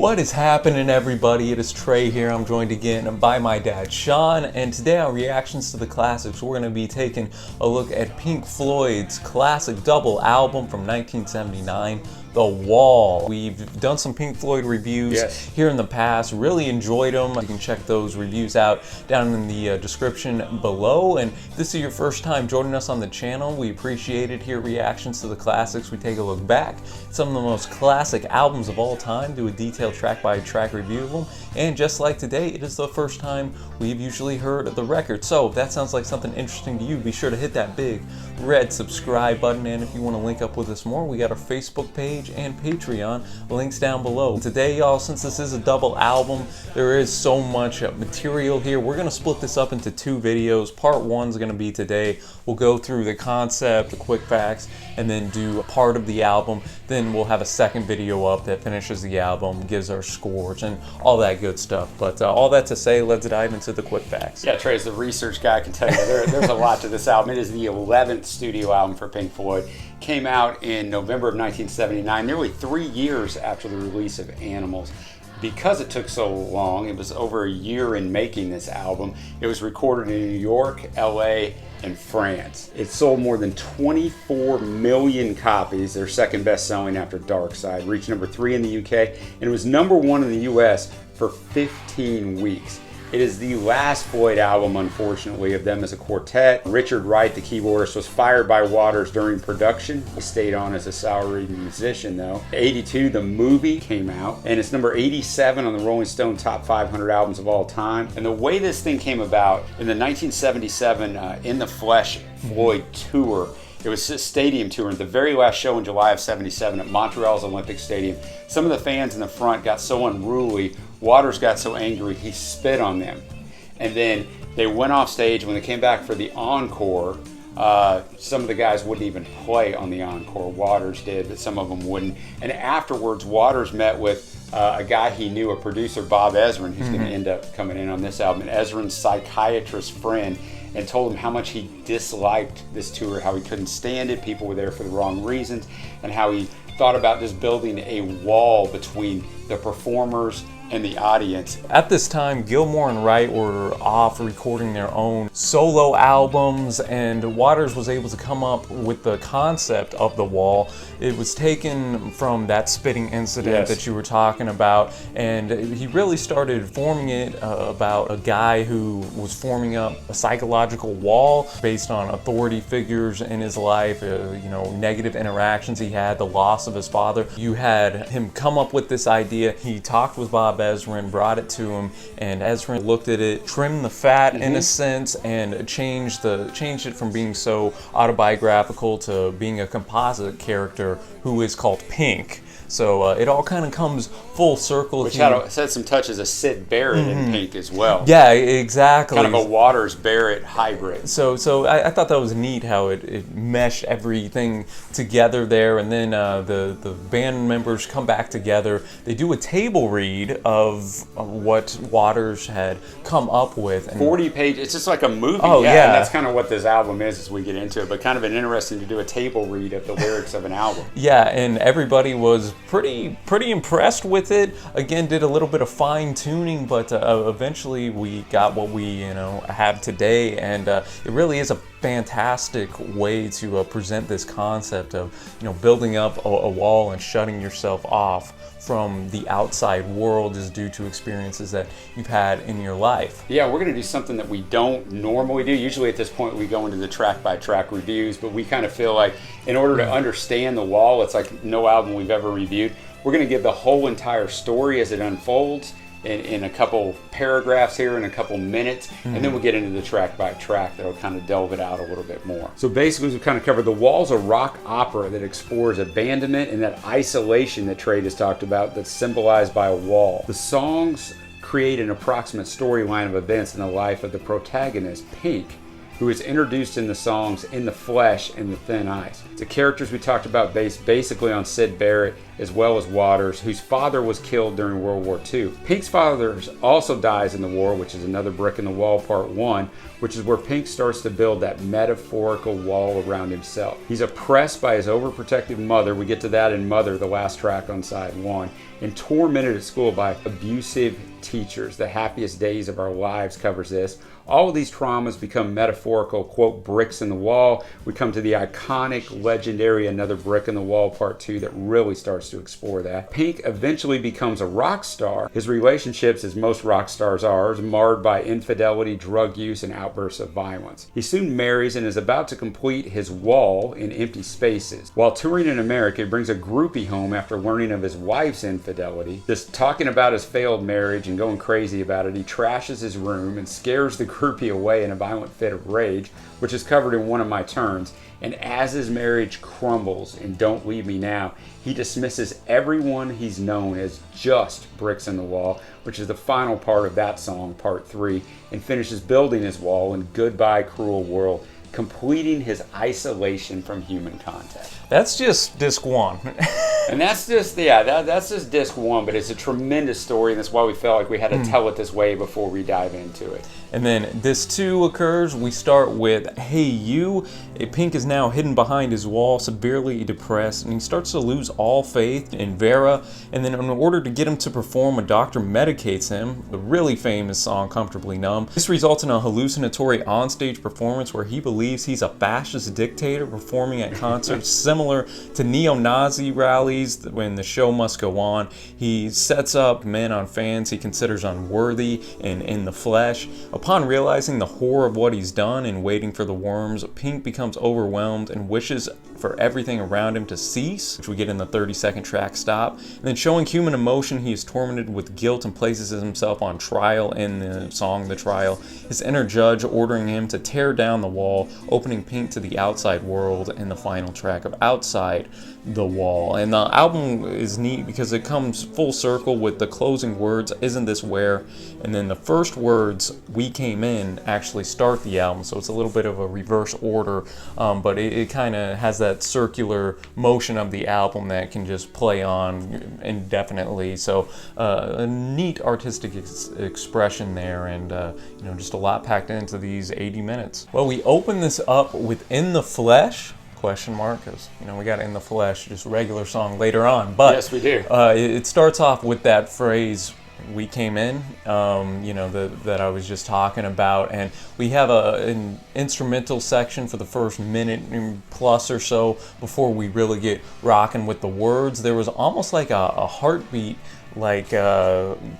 What is happening, everybody? It is Trey here. I'm joined again by my dad, Sean, and today on Reactions to the Classics, we're going to be taking a look at Pink Floyd's classic double album from 1979, The Wall. We've done some Pink Floyd reviews here in the past, really enjoyed them. You can check those reviews out down in the description below, and if this is your first time joining us on the channel, we appreciate it. Here at Reactions to the Classics, we take a look back at some of the most classic albums of all time, do a detailed track-by-track review of them, and just like today, it is the first time we've usually heard the record. So if that sounds like something interesting to you, be sure to hit that big red subscribe button, and if you want to link up with us more, we got our Facebook page and Patreon, links down below. Today, y'all, since this is a double album, there is so much material here. We're going to split this up into two videos. Part one is going to be today. We'll go through the concept, the quick facts, and then do a part of the album. Then we'll have a second video up that finishes the album, gives our scores, and all that good stuff. But all that to say, let's dive into the quick facts. Yeah, Trey, as the research guy, I can tell you there's a lot to this album. It is the 11th studio album for Pink Floyd. Came out in November of 1979, nearly 3 years after the release of Animals. Because it took so long, it was over a year in making this album. It was recorded in New York, LA, and France. It sold more than 24 million copies, their second best selling after Dark Side, reached number 3 in the UK, and it was number 1 in the US for 15 weeks. It is the last Floyd album, unfortunately, of them as a quartet. Richard Wright, the keyboardist, was fired by Waters during production. He stayed on as a salaried musician, though. '82, the movie came out, and it's number 87 on the Rolling Stone Top 500 Albums of All Time. And the way this thing came about, in the 1977 In the Flesh Floyd tour, it was a stadium tour, and the very last show in July of '77 at Montreal's Olympic Stadium, some of the fans in the front got so unruly, Waters got so angry, he spit on them. And then they went off stage. When they came back for the encore, some of the guys wouldn't even play on the encore. Waters did, but some of them wouldn't. And afterwards, Waters met with a guy he knew, a producer, Bob Ezrin, who's going to end up coming in on this album, and Ezrin's psychiatrist friend, and told him how much he disliked this tour, how he couldn't stand it, people were there for the wrong reasons, and how he thought about just building a wall between the performers and the audience. At this time, Gilmour and Wright were off recording their own solo albums, and Waters was able to come up with the concept of The Wall. It was taken from that spitting incident that you were talking about, and he really started forming it about a guy who was forming up a psychological wall based on authority figures in his life, negative interactions he had, the loss of his father. You had him come up with this idea. He talked with Bob Ezrin, brought it to him, and Ezrin looked at it, trimmed the fat in a sense, and changed it from being so autobiographical to being a composite character who is called Pink. So it all kind of comes full circle. Which had some touches of Sid Barrett in Pink as well. Yeah, exactly. Kind of a Waters-Barrett hybrid. So I thought that was neat how it meshed everything together there, and then the band members come back together. They do a table read of what Waters had come up with. And 40 pages. It's just like a movie. Oh, yeah. And that's kind of what this album is as we get into it, but kind of an interesting to do a table read of the lyrics of an album. Yeah, and everybody was pretty impressed with it. Again, did a little bit of fine tuning, but eventually we got what we have today, and it really is a fantastic way to present this concept of building up a wall and shutting yourself off from the outside world is due to experiences that you've had in your life. Yeah, we're going to do something that we don't normally do. Usually at this point we go into the track-by-track reviews, but we kind of feel like in order to understand The Wall, it's like no album we've ever reviewed. We're going to give the whole entire story as it unfolds in a couple paragraphs here in a couple minutes, and then we'll get into the track-by-track that'll kind of delve it out a little bit more. So basically, we've kind of covered The Wall's a rock opera that explores abandonment and that isolation that Trey just talked about that's symbolized by a wall. The songs create an approximate storyline of events in the life of the protagonist, Pink, who is introduced in the songs In the Flesh and The Thin Ice. The characters we talked about based basically on Sid Barrett as well as Waters, whose father was killed during World War II. Pink's father also dies in the war, which is another brick in the wall, part 1, which is where Pink starts to build that metaphorical wall around himself. He's oppressed by his overprotective mother. We get to that in Mother, the last track on side 1. And tormented at school by abusive teachers. The Happiest Days of Our Lives covers this. All of these traumas become metaphorical, quote, bricks in the wall. We come to the iconic, legendary Another Brick in the Wall, part 2, that really starts to explore that. Pink eventually becomes a rock star. His relationships, as most rock stars are, is marred by infidelity, drug use, and outbursts of violence. He soon marries and is about to complete his wall in empty spaces. While touring in America, he brings a groupie home after learning of his wife's infidelity. Just talking about his failed marriage and going crazy about it, he trashes his room and scares the groupie away in a violent fit of rage, which is covered in one of my turns. And as his marriage crumbles in Don't Leave Me Now, he dismisses everyone he's known as just bricks in the wall, which is the final part of that song, part 3, and finishes building his wall in Goodbye Cruel World, completing his isolation from human contact. That's just disc 1. And that's just, that's just disc 1, but it's a tremendous story, and that's why we felt like we had to tell it this way before we dive into it. And then disc 2 occurs. We start with Hey You. Pink is now hidden behind his wall, severely depressed, and he starts to lose all faith in Vera. And then in order to get him to perform, a doctor medicates him, the really famous song Comfortably Numb. This results in a hallucinatory onstage performance where he believes he's a fascist dictator performing at concerts similar to neo-Nazi rallies when the show must go on. He sets up men on fans he considers unworthy and in the flesh. Upon realizing the horror of what he's done and waiting for the worms, Pink becomes overwhelmed and wishes for everything around him to cease, which we get in the 30-second track Stop. And then showing human emotion, he is tormented with guilt and places himself on trial in the song The Trial. His inner judge ordering him to tear down the wall, opening Pink to the outside world in the final track of Outside the Wall. And the album is neat because it comes full circle with the closing words, Isn't This Where? And then the first words, We Came In, actually start the album, so it's a little bit of a reverse order, but it kind of has that circular motion of the album that can just play on indefinitely. So a neat artistic expression there, and just a lot packed into these 80 minutes. Well, we open this up with In the Flesh, question mark, because we got In the Flesh, just regular song later on, but yes, we do. It starts off with that phrase, We Came In, that I was just talking about, and we have an instrumental section for the first minute plus or so before we really get rocking with the words. There was almost like a heartbeat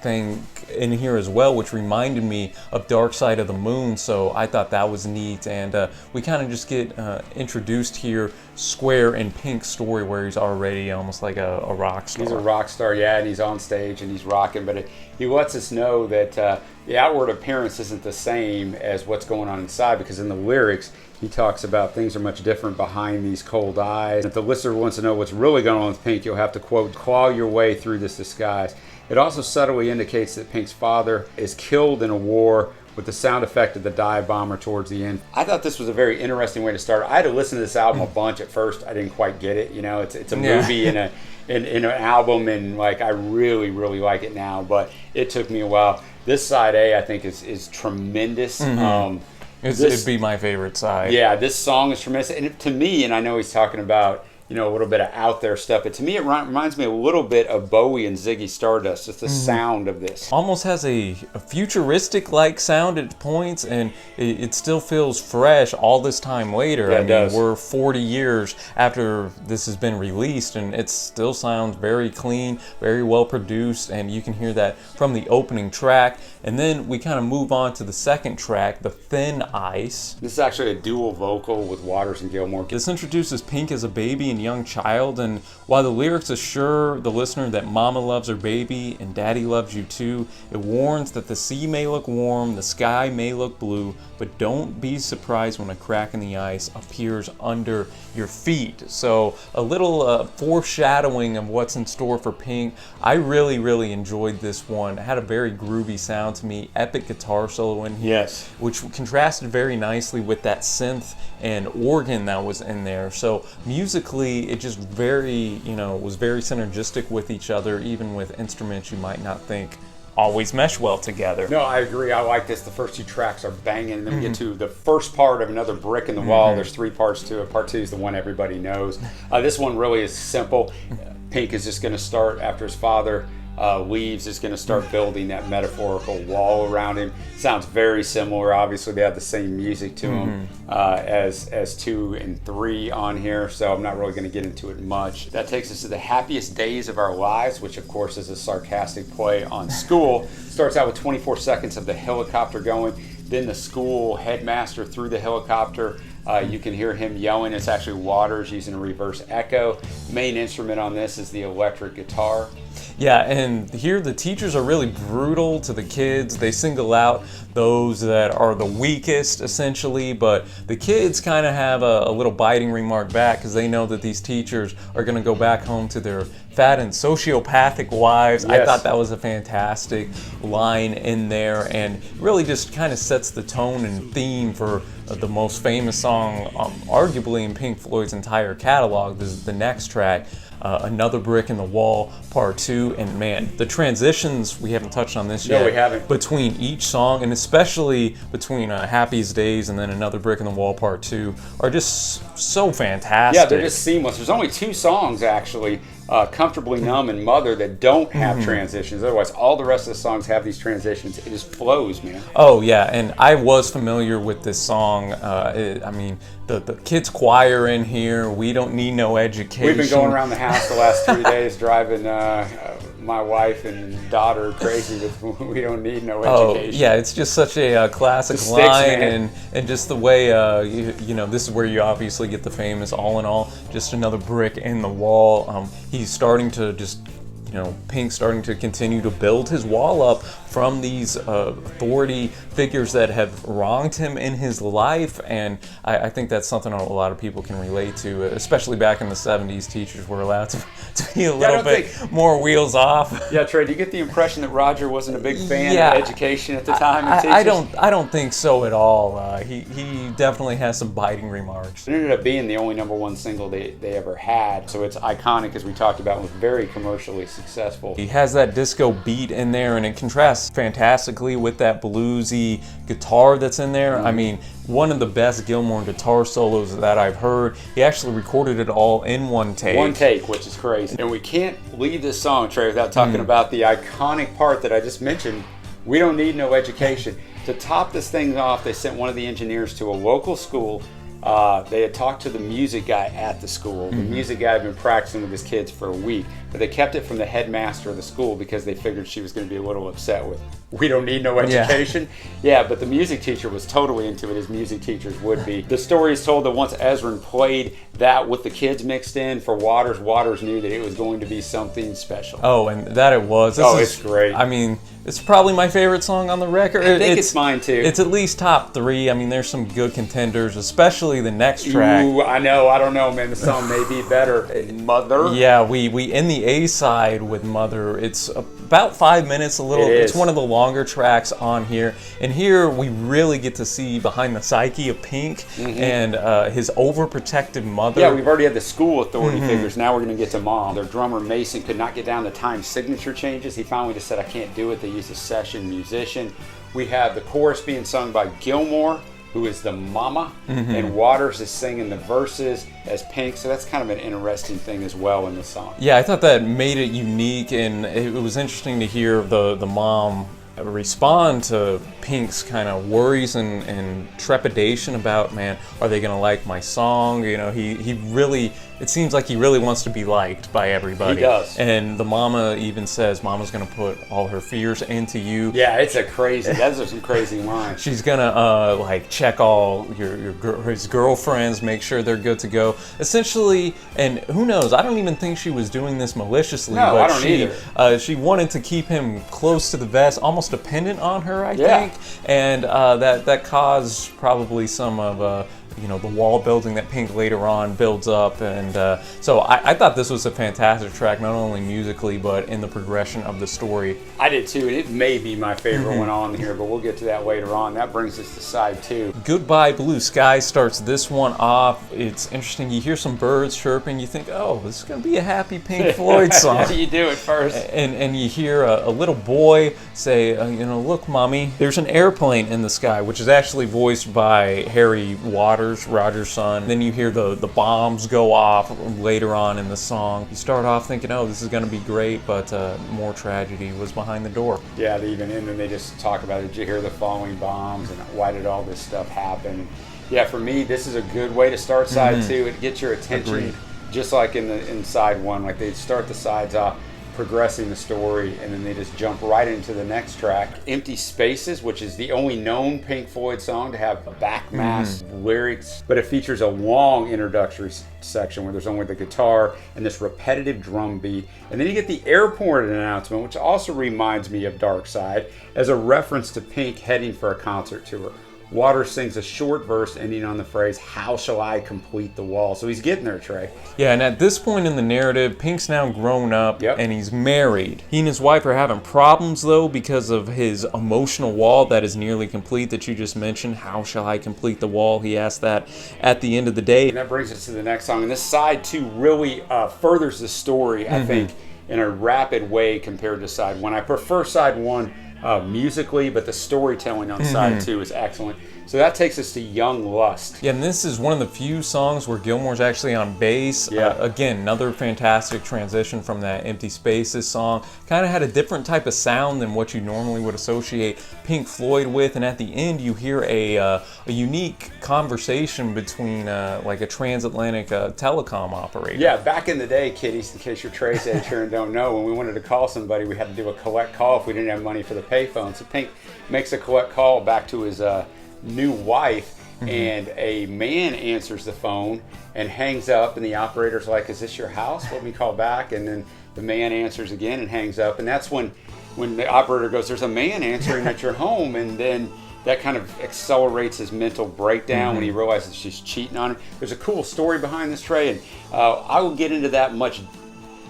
thing in here as well, which reminded me of Dark Side of the Moon, so I thought that was neat. And we kind of just get introduced here square in Pink's story, where he's already almost like a rock star. He's a rock star, yeah, and he's on stage and he's rocking, but he lets us know that the outward appearance isn't the same as what's going on inside, because in the lyrics he talks about things are much different behind these cold eyes. If the listener wants to know what's really going on with Pink, you'll have to, quote, claw your way through this disguise. It also subtly indicates that Pink's father is killed in a war, with the sound effect of the dive bomber towards the end. I thought this was a very interesting way to start. I had to listen to this album a bunch at first. I didn't quite get it. It's a movie in an album, and I really, really like it now, but it took me a while. This side A, I think, is tremendous. Mm-hmm. It'd be my favorite side. Yeah, this song is tremendous. And to me, and I know he's talking about a little bit of out there stuff, but to me it reminds me a little bit of Bowie and Ziggy Stardust, just the sound of this. Almost has a futuristic like sound at points, and it still feels fresh all this time later. Yeah, it does. We're 40 years after this has been released, and it still sounds very clean, very well produced, and you can hear that from the opening track. And then we kind of move on to the second track, The Thin Ice. This is actually a dual vocal with Waters and Gilmore. This introduces Pink as a baby and young child, and while the lyrics assure the listener that mama loves her baby and daddy loves you too, it warns that the sea may look warm, the sky may look blue, but don't be surprised when a crack in the ice appears under your feet. So a little foreshadowing of what's in store for Pink. I really, really enjoyed this one. It had a very groovy sound to me, epic guitar solo in here, yes, which contrasted very nicely with that synth and organ that was in there. So musically, musically, it just very, was very synergistic with each other, even with instruments you might not think always mesh well together. No, I agree. I like this. The first two tracks are banging, and then we get to the first part of Another Brick in the Wall. There's 3 parts to it. Part 2 is the one everybody knows. This one really is simple. Pink is just going to start after his father leaves, is going to start building that metaphorical wall around him. Sounds very similar. Obviously, they have the same music to them as 2 and 3 on here, so I'm not really going to get into it much. That takes us to The Happiest Days of Our Lives, which of course is a sarcastic play on school. Starts out with 24 seconds of the helicopter going, then the school headmaster through the helicopter. You can hear him yelling. It's actually Waters using a reverse echo. Main instrument on this is the electric guitar. Yeah, and here the teachers are really brutal to the kids. They single out those that are the weakest, essentially, but the kids kind of have a little biting remark back because they know that these teachers are going to go back home to their fat and sociopathic wives. Yes. I thought that was a fantastic line in there, and really just kind of sets the tone and theme for the most famous song, arguably in Pink Floyd's entire catalog. This is the next track. Another Brick in the Wall, Part 2, and man, the transitions, we haven't touched on this yet. No, we haven't. Between each song, and especially between Happiest Days and then Another Brick in the Wall, Part 2, are just so fantastic. Yeah, they're just seamless. There's only 2 songs, actually, Comfortably Numb and Mother, that don't have transitions. Otherwise, all the rest of the songs have these transitions. It just flows, man. Oh, yeah, and I was familiar with this song. I mean, the kids' choir in here, We Don't Need No Education. We've been going around the house the last 3 days driving my wife and daughter crazy with We Don't Need No Education. Oh, yeah, it's just such a classic It's sticks, line, man. and just the way, this is where you obviously get the famous All in All, just another brick in the wall. He's starting to just, Pink's starting to continue to build his wall up from these authority figures that have wronged him in his life, and I think that's something a lot of people can relate to, especially back in the 70s. Teachers were allowed to be a little bit more wheels off. Yeah, Trey, do you get the impression that Roger wasn't a big fan of education at the time? I don't think so at all. He definitely has some biting remarks. It ended up being the only #1 single they ever had, so it's iconic, as we talked about, and was very commercially successful. He has that disco beat in there, and it contrasts fantastically with that bluesy guitar that's in there. I mean, one of the best Gilmour guitar solos that I've heard. He actually recorded it all in one take. One take, which is crazy. And we can't leave this song, Trey, without talking about the iconic part that I just mentioned, We Don't Need No Education. To top this thing off, they sent one of the engineers to a local school. They had talked to the music guy at the school. The music guy had been practicing with his kids for a week, but they kept it from the headmaster of the school because they figured she was going to be a little upset with, We Don't Need No Education. Yeah, but the music teacher was totally into it, as music teachers would be. The story is told that once Ezrin played that with the kids mixed in for Waters, Waters knew that it was going to be something special. Oh, and that it was. It's great. I mean, it's probably my favorite song on the record. I think it's mine too. It's at least top 3. I mean, there's some good contenders, especially the next track. Ooh, I know. I don't know, man. The song may be better. Mother. Yeah, we end the A side with Mother. It's about 5 minutes, it's one of the longer tracks on here. And here we really get to see behind the psyche of Pink and his overprotective mother. Yeah, we've already had the school authority figures. Now we're going to get to Mom. Their drummer Mason could not get down the time signature changes. He finally just said, I can't do it. They used a session musician. We have the chorus being sung by Gilmour, who is the mama, and Waters is singing the verses as Pink, so that's kind of an interesting thing as well in the song. Yeah, I thought that made it unique, and it was interesting to hear the mom respond to Pink's kind of worries and trepidation about, man, are they gonna like my song? He really, it seems like he really wants to be liked by everybody. He does. And the mama even says, Mama's gonna put all her fears into you. Yeah, those are some crazy lines. She's gonna check all his girlfriends, make sure they're good to go. Essentially, and who knows, I don't even think she was doing this maliciously, no, but I don't either. She wanted to keep him close to the vest, almost dependent on her, I think. And that caused probably some of you know, the wall building that Pink later on builds up. And so I thought this was a fantastic track, not only musically, but in the progression of the story. I did too, and it may be my favorite one on here, but we'll get to that later on. That brings us to side 2. Goodbye Blue Sky starts this one off. It's interesting. You hear some birds chirping. You think, oh, this is going to be a happy Pink Floyd song. Yeah, you do at first. And you hear a little boy say, you know, look, Mommy, there's an airplane in the sky, which is actually voiced by Harry Waters, Roger's son. Then you hear the bombs go off later on in the song. You start off thinking, oh, this is going to be great, but more tragedy was behind the door. Yeah, and then they just talk about it. Did you hear the falling bombs and why did all this stuff happen? Yeah, for me, this is a good way to start side 2. It gets your attention. Agreed. Just like in side 1, like they start the sides off progressing the story, and then they just jump right into the next track. Empty Spaces, which is the only known Pink Floyd song to have backmasked lyrics, but it features a long introductory section where there's only the guitar and this repetitive drum beat. And then you get the airport announcement, which also reminds me of Dark Side, as a reference to Pink heading for a concert tour. Waters sings a short verse ending on the phrase, "How shall I complete the wall?" So he's getting there, Trey. Yeah, and at this point in the narrative, Pink's now grown up and he's married. He and his wife are having problems, though, because of his emotional wall that is nearly complete that you just mentioned. How shall I complete the wall? He asked that at the end of the day. And that brings us to the next song. And this side 2 really furthers the story, I think, in a rapid way compared to side 1. I prefer side 1 musically, but the storytelling on side 2 is excellent. So that takes us to Young Lust. Yeah, and this is one of the few songs where Gilmour's actually on bass. Yeah. Again, another fantastic transition from that Empty Spaces song. Kind of had a different type of sound than what you normally would associate Pink Floyd with. And at the end, you hear a unique conversation between like a transatlantic telecom operator. Yeah, back in the day, kiddies, in case you're Trey's age here and don't know, when we wanted to call somebody, we had to do a collect call if we didn't have money for the payphone. So Pink makes a collect call back to his new wife, and a man answers the phone and hangs up, and the operator's like, "Is this your house? Let me call back." And then the man answers again and hangs up, and that's when the operator goes, "There's a man answering at your home," and then that kind of accelerates his mental breakdown when he realizes she's cheating on him. There's a cool story behind this, Trey, and I will get into that much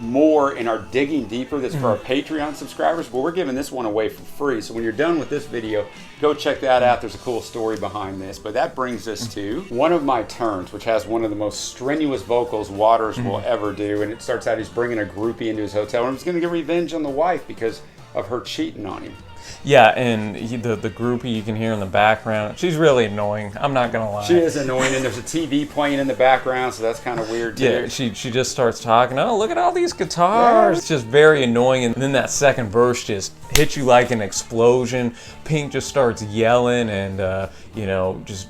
more in our Digging Deeper that's for our Patreon subscribers, but we're giving this one away for free. So when you're done with this video, go check that out. There's a cool story behind this. But that brings us to One of My Turns, which has one of the most strenuous vocals Waters will ever do. And it starts out, he's bringing a groupie into his hotel room. He's going to get revenge on the wife because of her cheating on him. Yeah, and the groupie you can hear in the background, she's really annoying. I'm not going to lie. She is annoying, and there's a TV playing in the background, so that's kind of weird, too. Yeah, she just starts talking, oh, look at all these guitars. It's just very annoying, and then that second verse just hits you like an explosion. Pink just starts yelling and, you know, just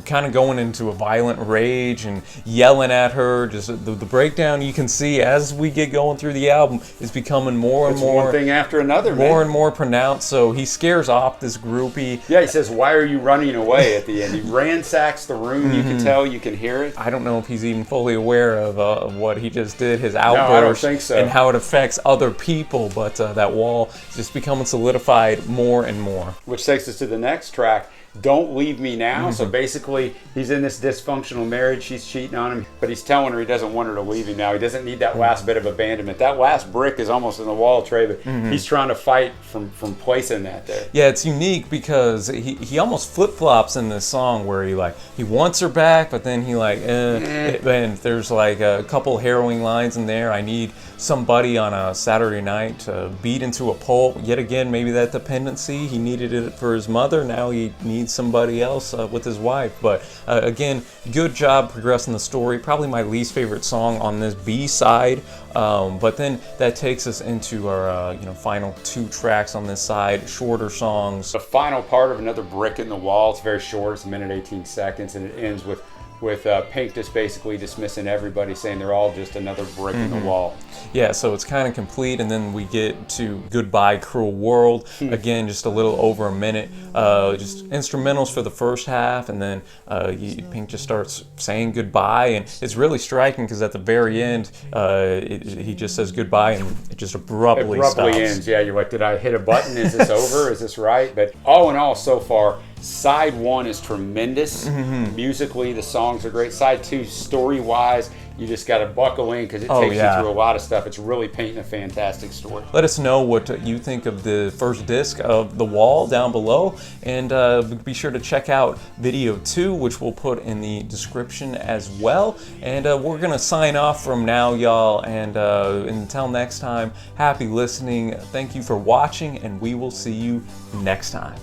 kind of going into a violent rage and yelling at her. Just the breakdown you can see as we get going through the album is becoming more and more. One thing after another, more and more pronounced. So he scares off this groupie. Yeah, he says, "Why are you running away?" at the end. He ransacks the room. You can tell, you can hear it. I don't know if he's even fully aware of what he just did, his outburst, no, I don't think so. And how it affects other people. But that wall is just becoming solidified more and more. Which takes us to the next track, Don't Leave Me Now. So basically, he's in this dysfunctional marriage. She's cheating on him, but he's telling her he doesn't want her to leave him now. He doesn't need that last bit of abandonment. That last brick is almost in the wall, Trey, but he's trying to fight from placing that there. Yeah, it's unique because he almost flip-flops in this song where he wants her back, but then he and there's like a couple harrowing lines in there. I need somebody on a Saturday night to beat into a pulp. Yet again, maybe that dependency. He needed it for his mother. Now he needs somebody else with his wife. But again, good job progressing the story. Probably my least favorite song on this B-side. But then that takes us into our final 2 tracks on this side, shorter songs. The final part of another brick in the wall. It's very short. It's 1:18 seconds, and it ends with Pink just basically dismissing everybody, saying they're all just another brick in the wall. Yeah, so it's kind of complete, and then we get to Goodbye Cruel World. Again, just a little over a minute. Just instrumentals for the first half, and then Pink just starts saying goodbye, and it's really striking because at the very end, he just says goodbye, and it just abruptly stops. Ends. Yeah, you're like, did I hit a button? Is this over? Is this right? But all in all, so far, Side 1 is tremendous. Musically, the songs are great. Side 2, story-wise, you just got to buckle in because it takes you through a lot of stuff. It's really painting a fantastic story. Let us know what you think of the first disc of The Wall down below, and be sure to check out video 2, which we'll put in the description as well. And we're gonna sign off from now, y'all, and until next time, happy listening. Thank you for watching, and we will see you next time.